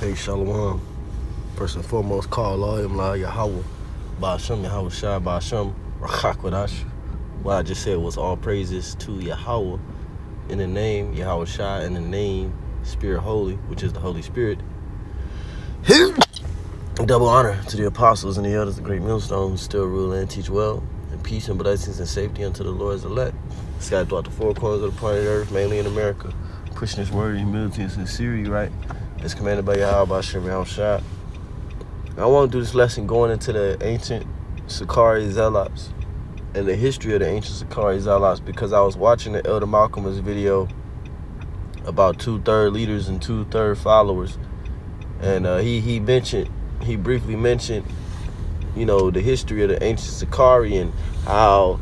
Hey, Shalom. First and foremost, call all him La Yahweh, Ba'ashem Yahweh Shai, Ba'ashem Rachakwadash. What I just said was all praises to Yahweh in the name Yahweh Shai, in the name Spirit Holy, which is the Holy Spirit. Double honor to the apostles and the elders, the great millstones, who still rule and teach well, and peace and blessings and safety unto the Lord's elect, scattered throughout the four corners of the planet Earth, mainly in America, pushing this word in humility and sincerity, right? It's commanded by Yahweh, Ba'ashem Yahweh Shai. I want to do this lesson going into the ancient Sicarii Zealots and the history of the ancient Sicarii Zealots, because I was watching the Elder Malcolm's video about 2/3 leaders and 2/3 followers, and he briefly mentioned, the history of the ancient Sicarii and how,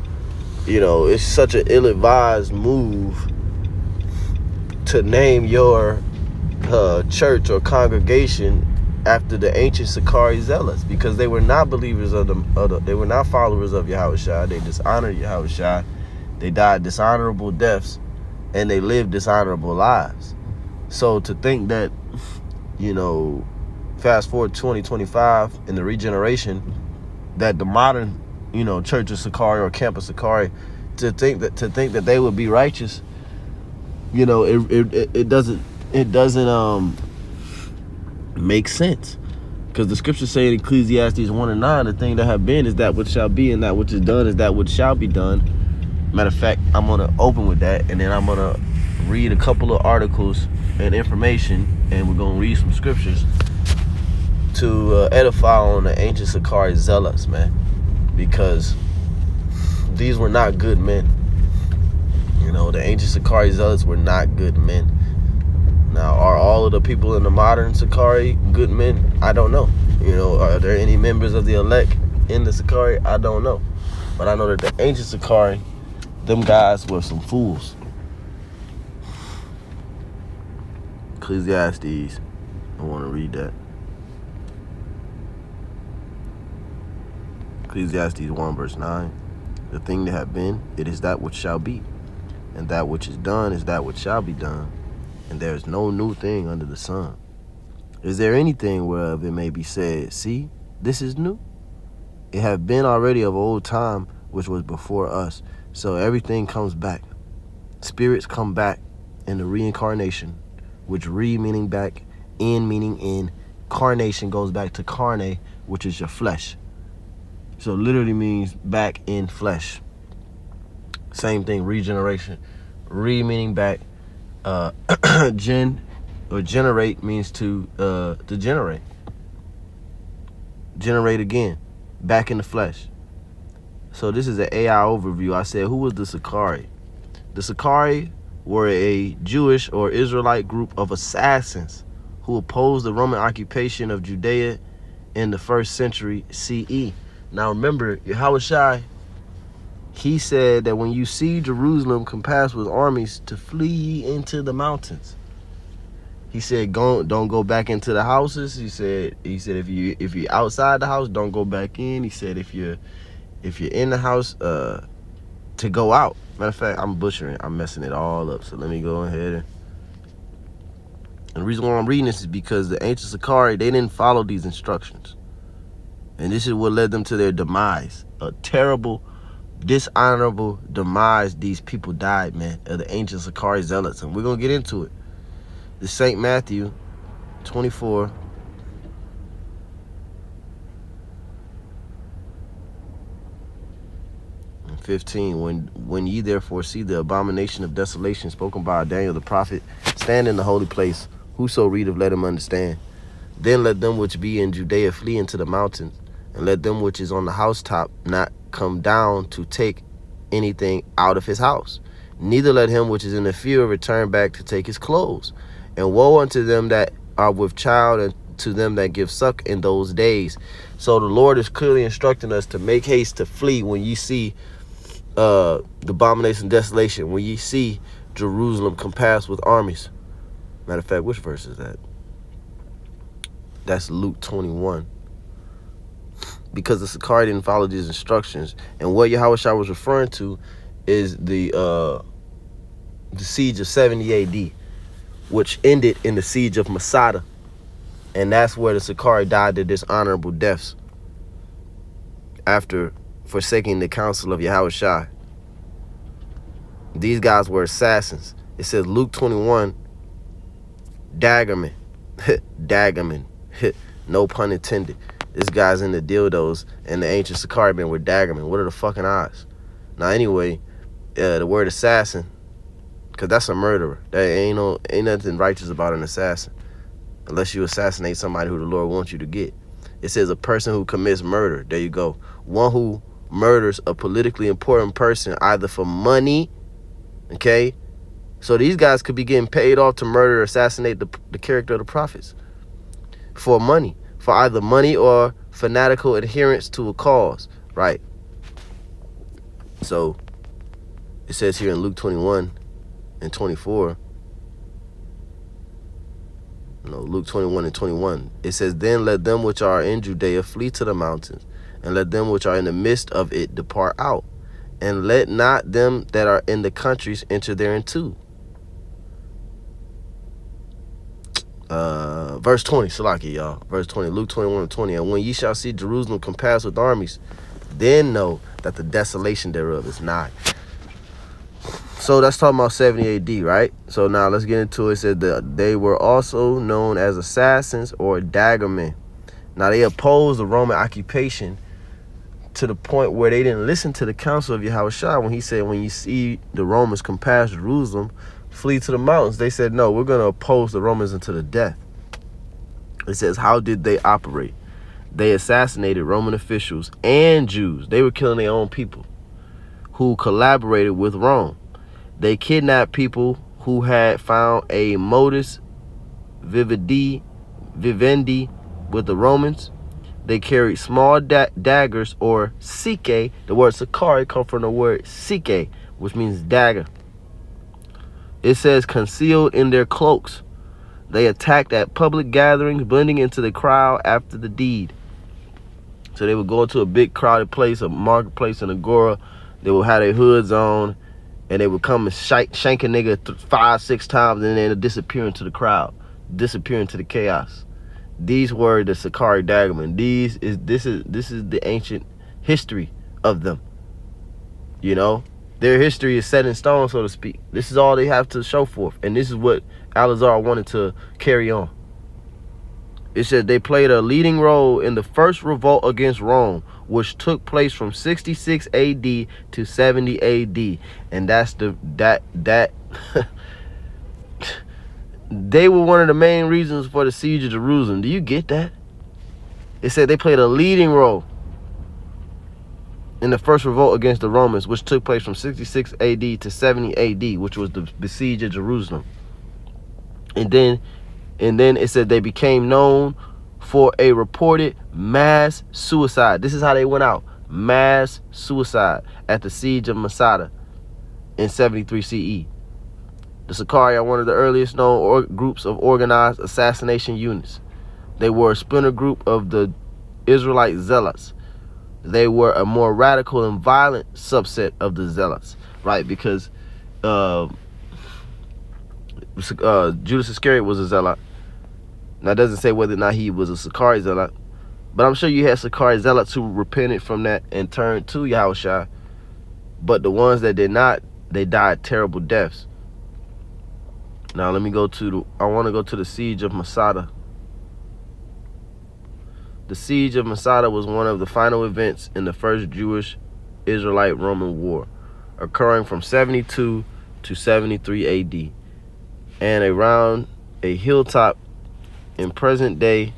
it's such an ill-advised move to name your church or congregation after the ancient Sicarii Zealots, because they were not believers they were not followers of Yahweh Shai. They dishonored Yahweh Shai. They died dishonorable deaths, and they lived dishonorable lives. So to think that, fast forward 2025 in the regeneration, that the modern, church of Sicarii or camp of Sicarii, to think that they would be righteous, it doesn't make sense, because the scriptures say in Ecclesiastes 1:9, the thing that have been is that which shall be, and that which is done is that which shall be done. Matter of fact, I'm gonna open with that, and then I'm gonna read a couple of articles and information, and we're gonna read some scriptures to edify on the ancient Sicarii Zealots, man, because these were not good men. The ancient Sicarii Zealots were not good men. Now, are all of the people in the modern Sicarii good men? I don't know. Are there any members of the elect in the Sicarii? I don't know. But I know that the ancient Sicarii, them guys were some fools. Ecclesiastes, I want to read that. Ecclesiastes 1:9. The thing that have been, it is that which shall be. And that which is done is that which shall be done. And there is no new thing under the sun. Is there anything whereof it may be said, see, this is new? It have been already of old time, which was before us. So everything comes back. Spirits come back in the reincarnation, which re meaning back, in meaning in. Carnation goes back to carne, which is your flesh. So literally means back in flesh. Same thing, regeneration. Re meaning back. Gen or generate means to generate again, back in the flesh. So this is an AI overview. I said, who was the Sicarii? The Sicarii were a Jewish or Israelite group of assassins who opposed the Roman occupation of Judea in the 1st century CE. Now remember, Yahweh Shai, he said that when you see Jerusalem compassed with armies, to flee ye into the mountains. He said, don't go back into the houses. He said if you're outside the house, don't go back in. He said if you're in the house, to go out. Matter of fact, I'm butchering, I'm messing it all up. So let me go ahead and the reason why I'm reading this is because the ancient Sicarii, they didn't follow these instructions, and this is what led them to their demise. A terrible, dishonorable demise. These people died, man, of the ancient Sicarii Zealots, and we're gonna get into it. The St. Matthew 24:15. When ye therefore see the abomination of desolation spoken by Daniel the prophet stand in the holy place, whoso readeth, let him understand. Then let them which be in Judea flee into the mountains, and let them which is on the housetop not come down to take anything out of his house. Neither let him which is in the field return back to take his clothes. And woe unto them that are with child, and to them that give suck in those days. So the Lord is clearly instructing us to make haste to flee when you see the abomination and desolation, when you see Jerusalem compassed with armies. Matter of fact, which verse is that? That's Luke 21. Because the Sicarii didn't follow these instructions. And what Yahweh Shai was referring to is the siege of 70 AD, which ended in the siege of Masada. And that's where the Sicarii died their dishonorable deaths after forsaking the counsel of Yahushua. These guys were assassins. It says Luke 21, daggerman. Daggerman. No pun intended. This guy's in the dildos, and the ancient Sicarii men were daggermen. What are the fucking odds? Now, anyway, the word assassin, because that's a murderer. There ain't nothing righteous about an assassin, unless you assassinate somebody who the Lord wants you to get. It says a person who commits murder. There you go. One who murders a politically important person, either for money, okay? So these guys could be getting paid off to murder or assassinate the character of the prophets for money, for either money or fanatical adherence to a cause, right? So it says here in Luke 21 and 24, Luke 21 and 21, it says, then let them which are in Judea flee to the mountains, and let them which are in the midst of it depart out, and let not them that are in the countries enter thereinto. Verse 20, Salaki, y'all. Verse 20, Luke 21 and 20. And when ye shall see Jerusalem compassed with armies, then know that the desolation thereof is nigh. So that's talking about 70 AD, right? So now let's get into it. It said that they were also known as assassins or daggermen. Now they opposed the Roman occupation to the point where they didn't listen to the counsel of Yahushua when he said, when you see the Romans compass Jerusalem, flee to the mountains. They said, no, we're going to oppose the Romans unto the death. It says, how did they operate? They assassinated Roman officials and Jews. They were killing their own people who collaborated with Rome. They kidnapped people who had found a modus vivendi with the Romans. They carried small daggers or Sicarii. The word Sicarii comes from the word Sicarii, which means dagger. It says concealed in their cloaks. They attacked at public gatherings, blending into the crowd after the deed. So they would go into a big crowded place, a marketplace, an agora. They would have their hoods on, and they would come and shank a nigga 5-6 times, and then disappear into the crowd, disappear into the chaos. These were the Sicarii daggermen. This is the ancient history of them. You know, their history is set in stone, so to speak. This is all they have to show forth, and this is what Alazar wanted to carry on. It said they played a leading role in the first revolt against Rome, which took place from 66 AD to 70 AD, and that's that. They were one of the main reasons for the siege of Jerusalem. Do you get that? It said they played a leading role in the first revolt against the Romans, which took place from 66 AD to 70 AD, which was the siege of Jerusalem. And then it said they became known for a reported mass suicide. This is how they went out. Mass suicide at the siege of Masada in 73 CE. The Sicarii are one of the earliest known groups of organized assassination units. They were a splinter group of the Israelite Zealots. They were a more radical and violent subset of the Zealots, right? Because Judas Iscariot was a Zealot. Now, it doesn't say whether or not he was a Sicarii Zealot, but I'm sure you had Sicarii Zealots who repented from that and turned to Yahushua. But the ones that did not, they died terrible deaths. Now, let me go to I want to go to the siege of Masada. The siege of Masada was one of the final events in the first Jewish Israelite Roman war, occurring from 72 to 73 AD, and around a hilltop in present-day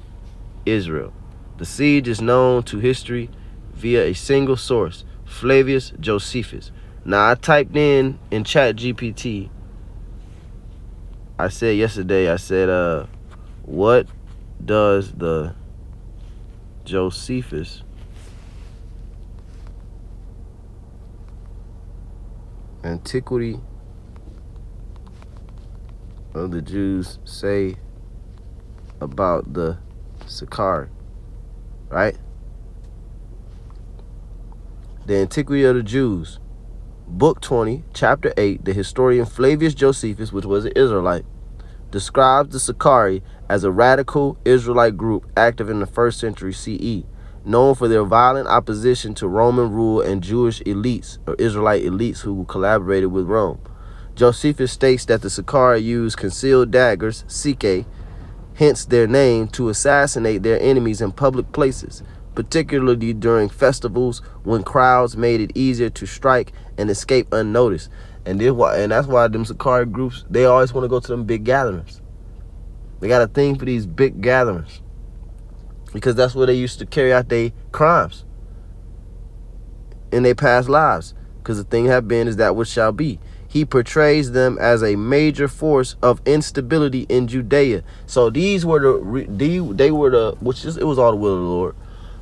Israel. The siege is known to history via a single source, Flavius Josephus. Now, I typed in ChatGPT. I said yesterday, what does the Josephus antiquity of the Jews say about the Sicarii, right? The Antiquity of the Jews, Book 20, Chapter 8, the historian Flavius Josephus, which was an Israelite, describes the Sicarii as a radical Israelite group active in the 1st century CE, known for their violent opposition to Roman rule and Jewish elites, or Israelite elites who collaborated with Rome. Josephus states that the Sicarii used concealed daggers, Sicarii, hence their name, to assassinate their enemies in public places, particularly during festivals when crowds made it easier to strike and escape unnoticed. And that's why them Sicarii groups, they always want to go to them big gatherings. They got a thing for these big gatherings because that's where they used to carry out their crimes in their past lives. Because the thing have been is that which shall be. He portrays them as a major force of instability in Judea. So these were it was all the will of the Lord,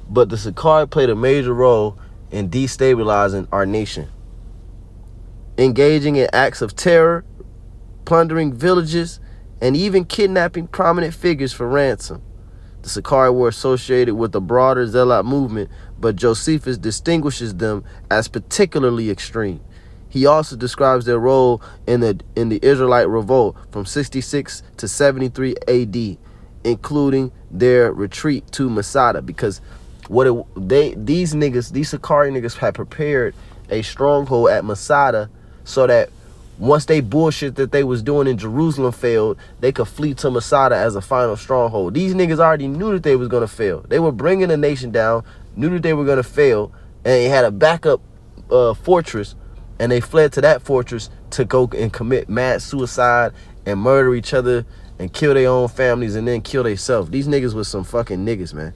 but the Sicarii played a major role in destabilizing our nation, engaging in acts of terror, plundering villages, and even kidnapping prominent figures for ransom. The Sicarii were associated with the broader Zealot movement, but Josephus distinguishes them as particularly extreme. He also describes their role in the Israelite revolt from 66 to 73 AD, including their retreat to Masada, because these Sicarii niggas had prepared a stronghold at Masada so that once they bullshit that they was doing in Jerusalem failed, they could flee to Masada as a final stronghold. These niggas already knew that they was going to fail. They were bringing the nation down, knew that they were going to fail, and they had a backup fortress, and they fled to that fortress to go and commit mad suicide and murder each other and kill their own families and then kill themselves. These niggas was some fucking niggas, man.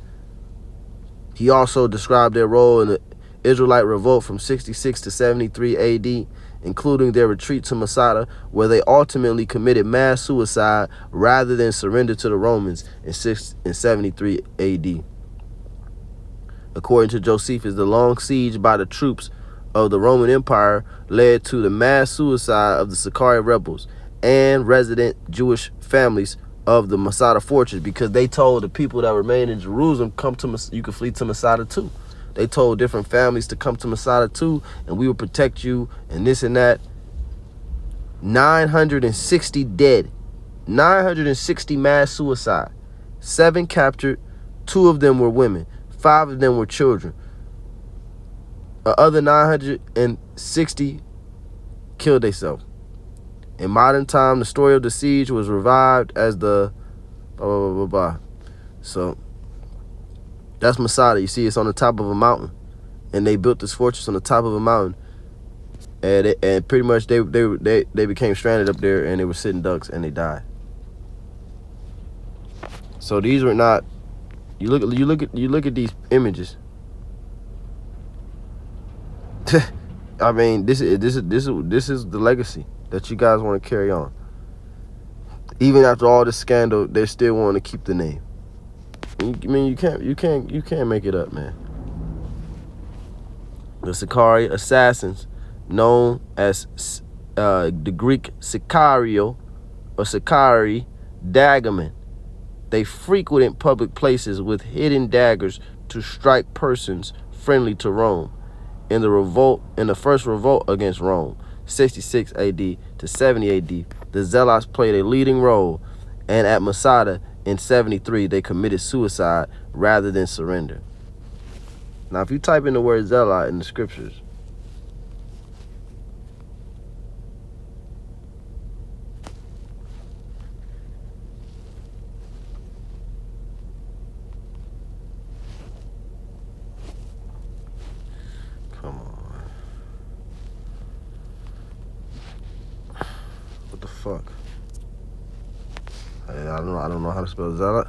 He also described their role in the Israelite revolt from 66 to 73 AD, including their retreat to Masada, where they ultimately committed mass suicide rather than surrender to the Romans in 73 AD. According to Josephus, the long siege by the troops of the Roman Empire led to the mass suicide of the Sicarii rebels and resident Jewish families of the Masada fortress, because they told the people that remained in Jerusalem, you can flee to Masada too. They told different families to come to Masada too, and we will protect you, and this and that. 960 dead. 960 mass suicide. 7 captured. 2 of them were women. 5 of them were children. The other 960 killed themselves. In modern time, the story of the siege was revived as the blah, blah, blah, blah, blah. So that's Masada. You see, it's on the top of a mountain, and they built this fortress on the top of a mountain, and pretty much they became stranded up there, and they were sitting ducks, and they died. So these were not. You look at these images. I mean, this is the legacy that you guys want to carry on. Even after all this scandal, they still want to keep the name. I mean, you can't make it up, man. The Sicarii assassins, known as the Greek Sicario or Sicarii daggermen, they frequented public places with hidden daggers to strike persons friendly to Rome. In the first revolt against Rome, 66 AD to 70 AD, the Zealots played a leading role, and at Masada in 73, they committed suicide rather than surrender. Now, if you type in the word Zealot in the scriptures, come on. What the fuck? I don't know how to spell Zealot.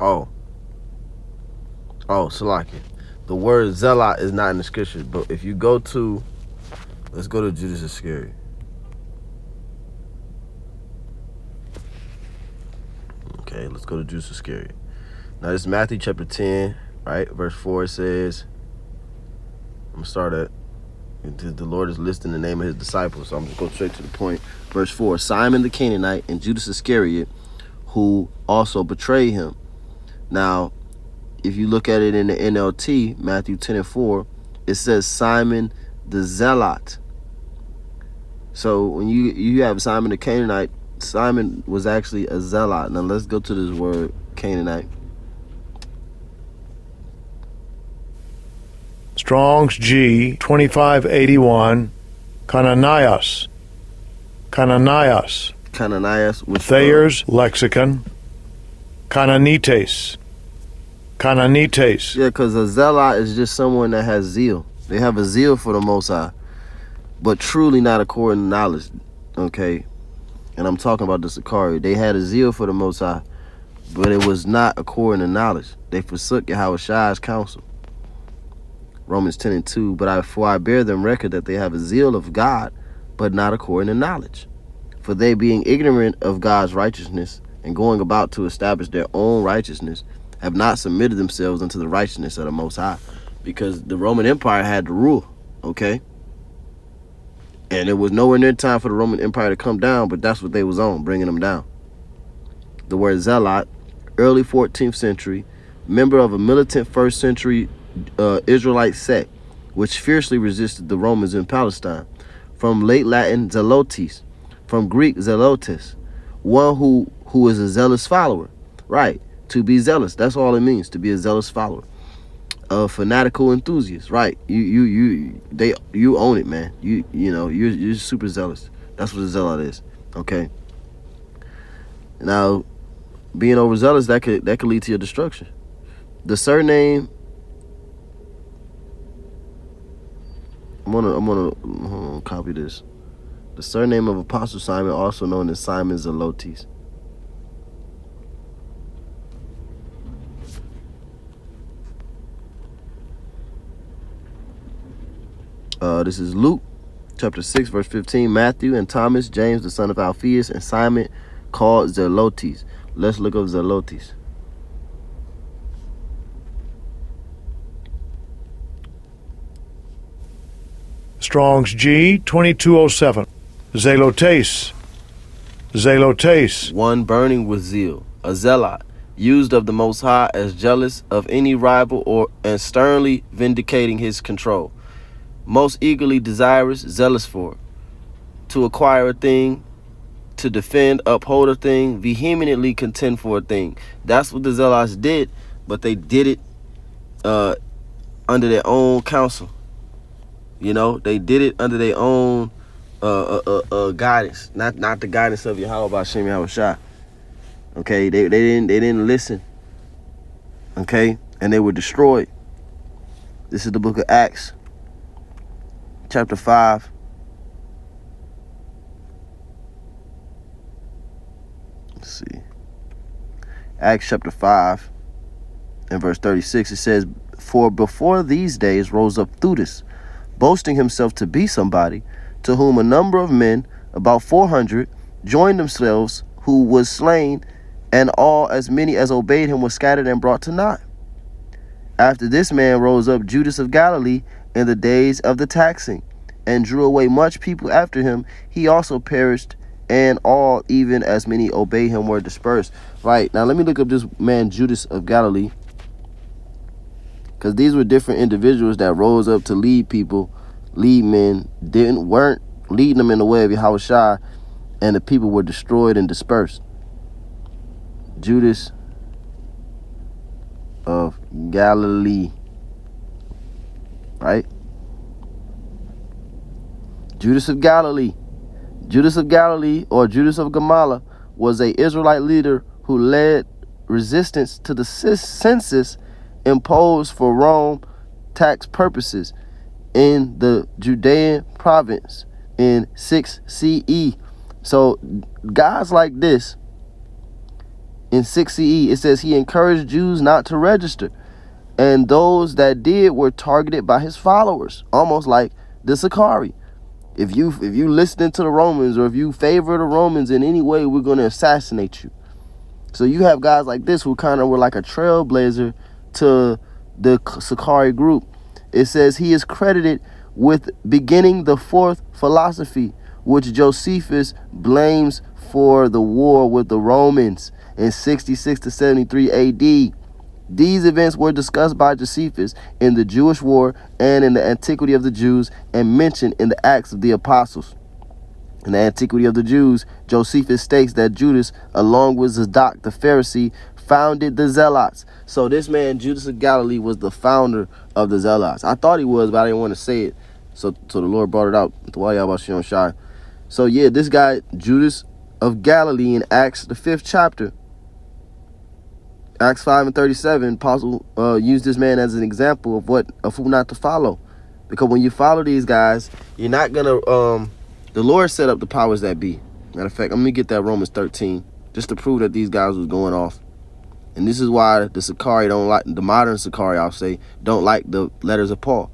Oh, Salaki. The word Zealot is not in the scriptures, but if you go to, let's go to Judas Iscariot. Okay, let's go to Judas Iscariot. Now, this is Matthew chapter 10, right? Verse 4 says, I'm going to start at, the Lord is listing the name of his disciples, so I'm going to go straight to the point. Verse 4, Simon the Canaanite and Judas Iscariot, who also betrayed him. Now, if you look at it in the NLT, Matthew 10:4, it says Simon the Zealot. So when you have Simon the Canaanite, Simon was actually a zealot. Now let's go to this word Canaanite. Strong's G 2581, Cananias. Cananias. Cananias. Thayer's lexicon. Cananites. Cananites. Yeah, because a zealot is just someone that has zeal. They have a zeal for the Most High, but truly not according to knowledge. Okay? And I'm talking about the Sicarii. They had a zeal for the Most High, but it was not according to knowledge. They forsook Yahushai's counsel. Romans 10:2, for I bear them record that they have a zeal of God, but not according to knowledge. For they, being ignorant of God's righteousness, and going about to establish their own righteousness, have not submitted themselves unto the righteousness of the Most High. Because the Roman Empire had to rule, okay? And it was nowhere near time for the Roman Empire to come down, but that's what they was on, bringing them down. The word zealot, early 14th century, member of a militant 1st century Israelite sect, which fiercely resisted the Romans in Palestine. From late Latin, zelotes, from Greek, zelotes, one who is a zealous follower. Right, to be zealous, that's all it means, to be a zealous follower. A fanatical enthusiast, right? You own it, man. You're super zealous. That's what a zealot is. Okay. Now, being overzealous, that could lead to your destruction. The surname. I'm gonna copy this. The surname of Apostle Simon, also known as Simon Zelotes. This is Luke, chapter 6, verse 15. Matthew and Thomas, James, the son of Alphaeus, and Simon called Zelotes. Let's look up Zelotes. Strong's G 2207, Zealotes. Zealotes. One burning with zeal, a zealot, used of the Most High, as jealous of any rival and sternly vindicating his control. Most eagerly desirous, zealous for, to acquire a thing, to defend, uphold a thing, vehemently contend for a thing. That's what the Zealots did, but they did it under their own counsel. You know, they did it under their own guidance, not the guidance of Yahweh B'Shem Yahushua. Okay, they didn't listen. Okay, and they were destroyed. This is the book of Acts, chapter 5. Let's see. Acts chapter 5 and verse 36. It says, "For before these days rose up Theudas, boasting himself to be somebody, to whom a number of men, about 400, joined themselves, who was slain, and all as many as obeyed him were scattered and brought to naught. After this man rose up Judas of Galilee in the days of the taxing, and drew away much people after him. He also perished, and all, even as many obeyed him, were dispersed." Right, now let me look up this man Judas of Galilee, because these were different individuals that rose up to lead people, lead men, weren't leading them in the way of Yahushua, and the people were destroyed and dispersed. Judas of Galilee, right? Judas of Galilee. Judas of Galilee, or Judas of Gamala, was an Israelite leader who led resistance to the census imposed for Rome tax purposes in the Judean province in 6 CE. So guys like this, in 6 CE, it says he encouraged Jews not to register, and those that did were targeted by his followers, almost like the Sicarii. If you listening to the Romans, or if you favor the Romans in any way, we're going to assassinate you. So you have guys like this who kind of were like a trailblazer to the Sicarii group. It says he is credited with beginning the fourth philosophy, which Josephus blames for the war with the Romans, in 66 to 73 AD. These events were discussed by Josephus in the Jewish War and in the Antiquity of the Jews, and mentioned in the Acts of the Apostles. In the Antiquity of the Jews, Josephus states that Judas, along with Zadok the Pharisee, founded the Zealots. So this man, Judas of Galilee, was the founder of the Zealots. I thought he was, but I didn't want to say it. So the Lord brought it out. So yeah, this guy, Judas of Galilee, in Acts, the 5th chapter, Acts 5 and 37, Apostle used this man as an example of who not to follow. Because when you follow these guys, you're not going to... the Lord set up the powers that be. Matter of fact, let me get that Romans 13, just to prove that these guys was going off. And this is why the Sicarii don't like, the modern Sicarii, I'll say, don't like the letters of Paul.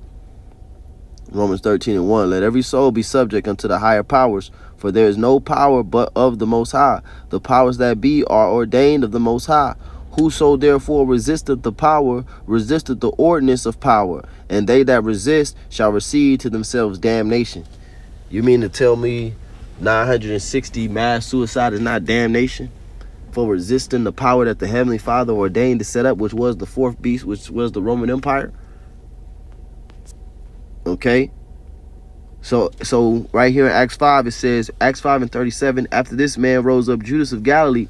Romans 13 and 1, let every soul be subject unto the higher powers, for there is no power but of the Most High. The powers that be are ordained of the Most High. Whoso therefore resisteth the power, resisteth the ordinance of power, and they that resist shall receive to themselves damnation. You mean to tell me 960 mass suicide is not damnation for resisting the power that the Heavenly Father ordained to set up, which was the 4th beast, which was the Roman Empire? Okay? So right here in Acts 5, it says, Acts 5 and 37, after this man rose up Judas of Galilee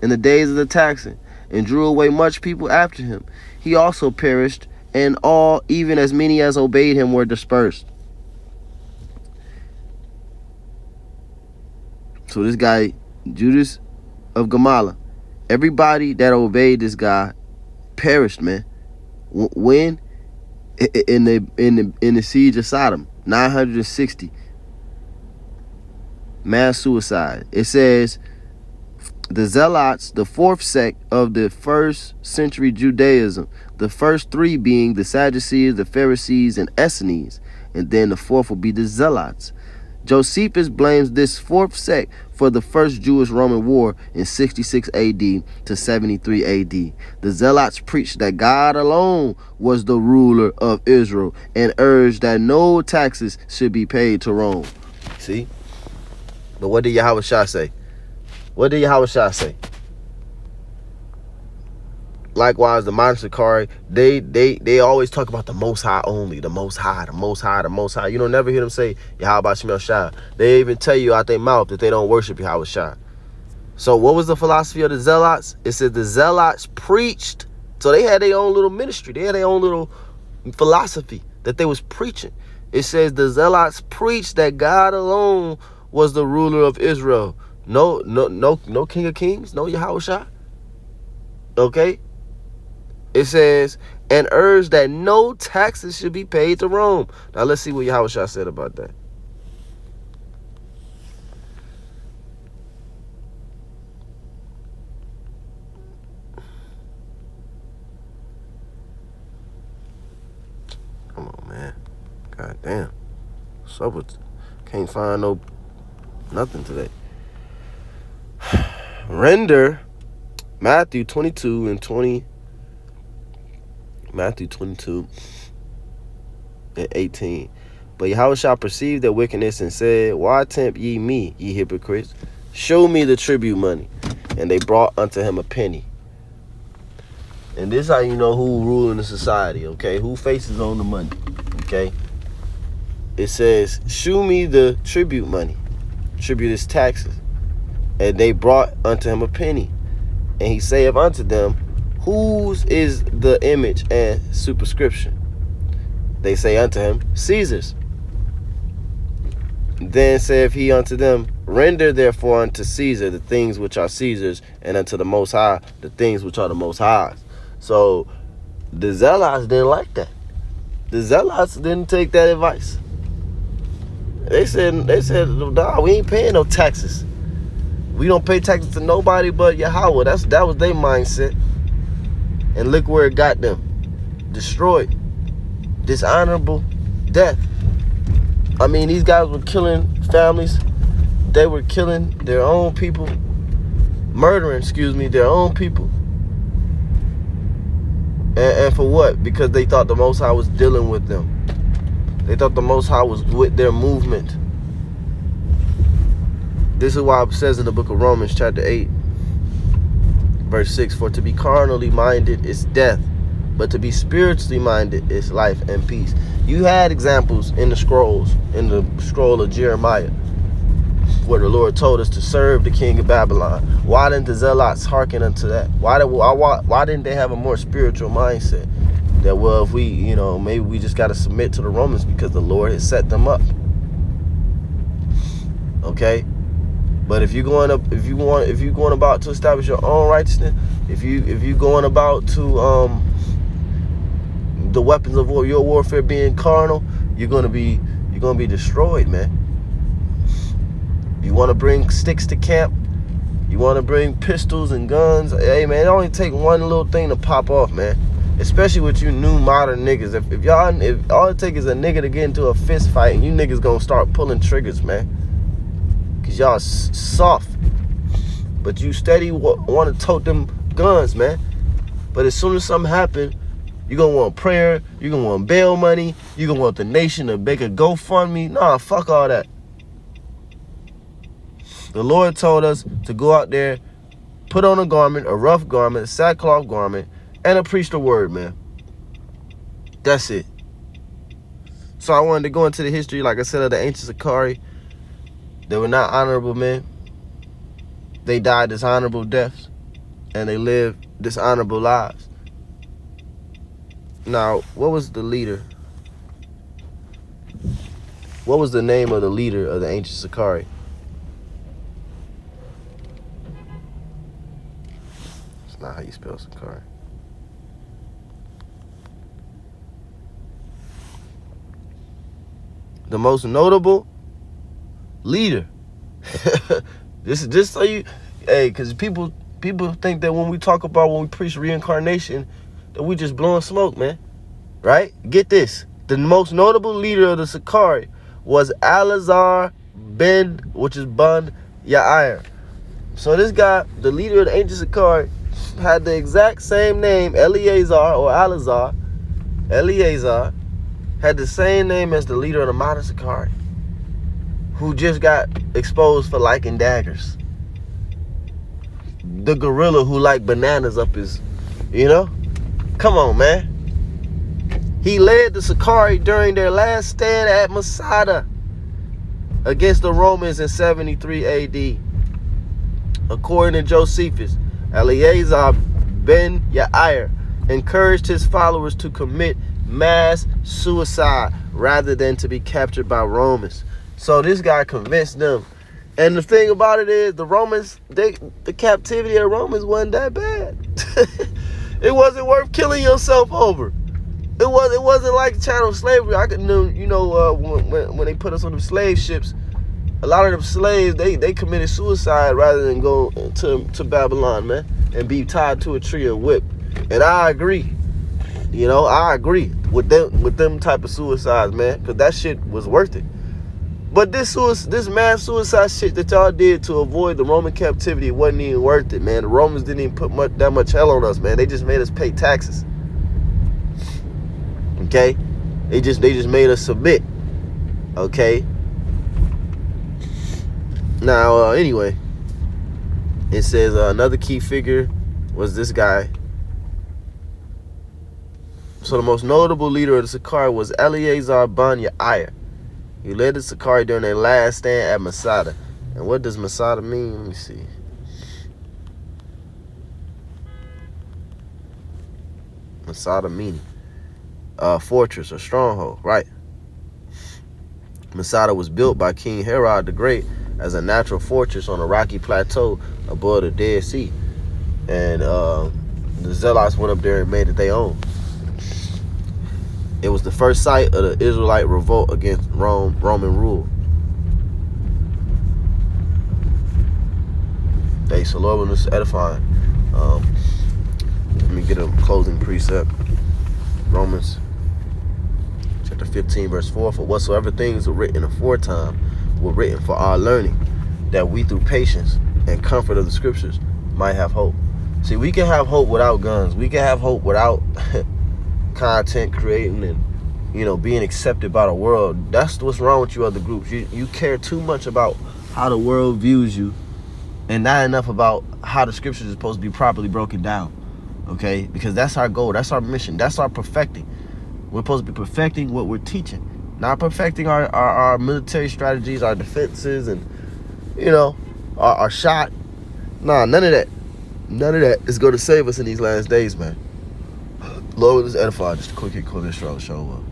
in the days of the taxing, and drew away much people after him. He also perished, and all, even as many as obeyed him, were dispersed. So this guy, Judas of Gamala, everybody that obeyed this guy perished, man. When? In the siege of Sodom, 960 mass suicide. It says, the Zealots, the 4th sect of the 1st century Judaism, the first 3 being the Sadducees, the Pharisees, and Essenes, and then the 4th will be the Zealots. Josephus blames this 4th sect for the first Jewish-Roman war in 66 AD to 73 AD. The Zealots preached that God alone was the ruler of Israel and urged that no taxes should be paid to Rome. See? But what did Yahushua say? What did Yahushua say? Likewise, the modern Sicarii, they always talk about the Most High only, the Most High, the Most High, the Most High. You don't never hear them say Yahweh Shemel Shai. They even tell you out their mouth that they don't worship Yahweh Shai. So what was the philosophy of the Zealots? It said the Zealots preached. So they had their own little ministry. They had their own little philosophy that they was preaching. It says the Zealots preached that God alone was the ruler of Israel. No King of Kings, no Yahushua. Okay? It says, and urged that no taxes should be paid to Rome. Now let's see what Yahushua said about that. Come on, man. God damn. What's up with, can't find nothing today. Render Matthew 22 and 20. Matthew 22 and 18. But Yahushua perceived their wickedness and said, why tempt ye me, ye hypocrites? Show me the tribute money. And they brought unto him a penny. And this is how you know who ruling the society, okay? Who faces on the money, okay? It says, shew me the tribute money. Tribute is taxes. And they brought unto him a penny. And he saith unto them, whose is the image and superscription? They say unto him, Caesar's. Then saith he unto them, render therefore unto Caesar the things which are Caesar's, and unto the Most High the things which are the Most High's. So the Zealots didn't like that. The Zealots didn't take that advice. They said, nah, we ain't paying no taxes. We don't pay taxes to nobody but Yahweh. That was their mindset. And look where it got them. Destroyed. Dishonorable death. I mean, these guys were killing families. They were killing their own people. Murdering, their own people. And for what? Because they thought the Most High was dealing with them. They thought the Most High was with their movement. This is why it says in the book of Romans chapter 8, Verse 6, for to be carnally minded is death, but to be spiritually minded is life and peace. You had examples in the scroll of Jeremiah, where the Lord told us to serve the king of Babylon. Why didn't the Zealots hearken unto that? Why didn't they have a more spiritual mindset? That, well, if we, maybe we just got to submit to the Romans because the Lord has set them up. Okay? But if you're going about to establish your own righteousness, if you going about to the weapons of your warfare being carnal, you're gonna be destroyed, man. You want to bring sticks to camp, you want to bring pistols and guns. Hey, man, it only take one little thing to pop off, man. Especially with you new modern niggas. If all it takes is a nigga to get into a fist fight, and you niggas gonna start pulling triggers, man. Cause y'all soft, but you steady want to tote them guns, man. But as soon as something happen, you gonna want prayer, you gonna want bail money, you gonna want the nation to make a GoFundMe. Nah, fuck all that. The Lord told us to go out there, put on a garment, a rough garment, a sackcloth garment, and to preach the word, man. That's it. So I wanted to go into the history, like I said, of the ancient Sicarii. They were not honorable men. They died dishonorable deaths, and they lived dishonorable lives. Now, what was the leader? What was the name of the leader of the ancient Sicarii? It's not how you spell Sicarii. The most notable leader. This is just so you, because people think that when we preach reincarnation, that we just blowing smoke, man. Right? Get this. The most notable leader of the Sicarii was Eleazar which is Bun Yair. So this guy, the leader of the ancient Sicarii, had the exact same name, Eleazar or Eleazar. Eleazar had the same name as the leader of the modern Sicarii, who just got exposed for liking daggers. The gorilla who liked bananas up his, Come on, man. He led the Sicarii during their last stand at Masada against the Romans in 73 AD. According to Josephus, Eleazar ben Yair encouraged his followers to commit mass suicide rather than to be captured by Romans. So this guy convinced them. And the thing about it is, the Romans, the captivity of the Romans wasn't that bad. It wasn't worth killing yourself over. It wasn't like chattel slavery. I could know, when they put us on the slave ships, a lot of them slaves, they committed suicide rather than go to Babylon, man, and be tied to a tree and whipped. And I agree. I agree with them type of suicides, man, because that shit was worth it. But this mass suicide shit that y'all did to avoid the Roman captivity wasn't even worth it, man. The Romans didn't even put that much hell on us, man. They just made us pay taxes. Okay? They just made us submit. Okay? Now, anyway, it says another key figure was this guy. So the most notable leader of the Sicarii was Eleazar ben Yair. He led the Sicarii during their last stand at Masada. And what does Masada mean? Let me see. Masada meaning fortress or stronghold, right? Masada was built by King Herod the Great as a natural fortress on a rocky plateau above the Dead Sea. And the Zealots went up there and made it their own. It was the first site of the Israelite revolt against Roman rule. Hey, so Lord was edifying. Let me get a closing precept. Romans chapter 15, verse 4. For whatsoever things were written aforetime were written for our learning, that we through patience and comfort of the scriptures might have hope. See, we can have hope without guns. We can have hope without content creating and being accepted by the world. That's what's wrong with you other groups. You care too much about how the world views you and not enough about how the scriptures is supposed to be properly broken down. Okay, because that's our goal, that's our mission, that's our perfecting. We're supposed to be perfecting what we're teaching, not perfecting our military strategies, our defenses, and our shot. Nah, none of that. None of that is going to save us in these last days, man. Lord, let's edify. Just a quick hit, call this strong show up.